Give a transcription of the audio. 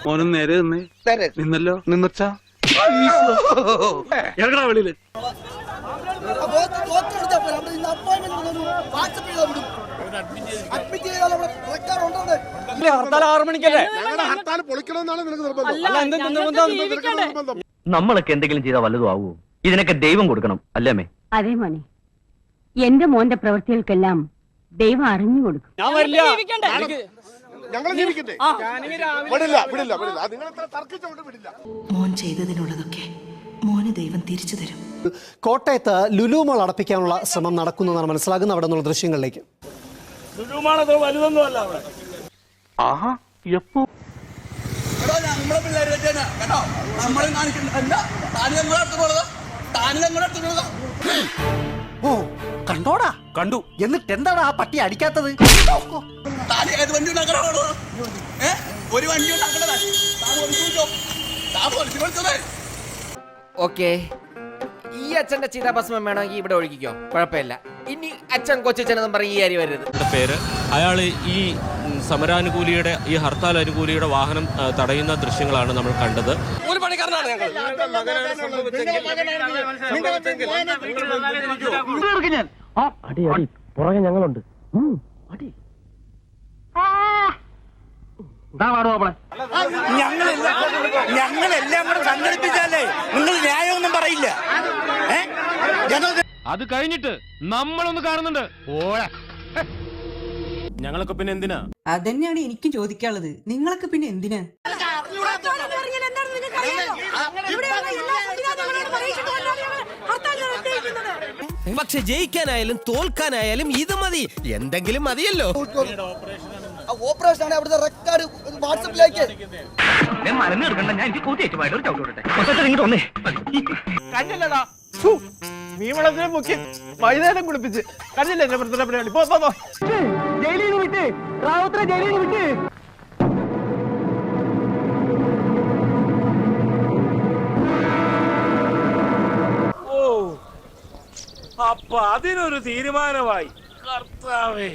മോനും നേരെ നിന്നല്ലോ നിന്നച്ചാ എങ്ങടാ വെളിയില് ഹർത്താൽ 6 മണിക്കല്ലേ? നമ്മളൊക്കെ എന്തെങ്കിലും ചെയ്താൽ വല്ലതും ആവുമോ? ഇതിനൊക്കെ ദൈവം കൊടുക്കണം അല്ലേ അമ്മേ? അതെ മോനെ, എന്റെ മോന്റെ പ്രവൃത്തികൾക്കെല്ലാം ദൈവം അറിഞ്ഞു കൊടുക്കും. ഞാൻ വരില്ല. മോൻ ചെയ്തതിനുള്ളതൊക്കെ മോന് ദൈവം തിരിച്ചു തരും. കോട്ടയത്ത് ലുലു മാൾ അടപ്പിക്കാനുള്ള ശ്രമം നടക്കുന്നതാണ് മനസ്സിലാകുന്നത്. അവിടെ നിന്നുള്ള ദൃശ്യങ്ങളിലേക്ക്. ലുലു മാൾ അത്ര വലുതൊന്നും അല്ല അവിടെ. ആഹാ എപ്പോ ഓ കണ്ടോടാ കണ്ടു. എന്നിട്ട് എന്താണ് ആ പട്ടി അടിക്കാത്തത്? ഓക്കെ, ഈ അച്ഛന്റെ ചിതാഭസ്മം വേണമെങ്കിൽ ഇവിടെ ഒഴുകിക്കോ, കുഴപ്പമില്ല. ഇനി അച്ഛൻ കൊച്ചച്ഛനെന്നും പറയും ഈ അരി വരരുത്. പേര് അയാൾ ഈ സമരാനുകൂലിയുടെ ഈ ഹർത്താൽ അനുകൂലിയുടെ വാഹനം തടയുന്ന ദൃശ്യങ്ങളാണ് നമ്മൾ കണ്ടത്. ഒരു പണിക്കാരനാണ് ഞങ്ങൾ. അടി അടി പുറകെ ഞങ്ങളുണ്ട്. അടി ഞങ്ങളെല്ലാം കൂടെ സംഘടിപ്പിച്ചാലേ നിങ്ങൾ ന്യായമൊന്നും പറയില്ല. അത് കഴിഞ്ഞിട്ട് നമ്മളൊന്ന് കാണുന്നുണ്ട്. ഞങ്ങളൊക്കെ പിന്നെ എന്തിനാ? അതന്നെയാണ് എനിക്കും ചോദിക്കാനുള്ളത്. നിങ്ങളൊക്കെ പിന്നെ എന്തിനാ? പക്ഷെ ജയിക്കാനായാലും തോൽക്കാനായാലും ഇത് മതി, എന്തെങ്കിലും മതിയല്ലോ. ഓപ്പറേഷൻ അവിടുത്തെ റെക്കോർഡ് വാട്സാപ്പിലേക്ക് കഞ്ഞല്ലടാ, മീൻവളത്തിനെ മുക്കി വൈകുന്നേരം കുളിപ്പിച്ച് കഞ്ഞില്ല എന്റെ പരിപാടി. പോ ജയിലിൽ വിട്ട് റാവുത്തറെ ജയിലിൽ വിട്ട്. അപ്പൊ അതിനൊരു തീരുമാനമായി. കർത്താവേ.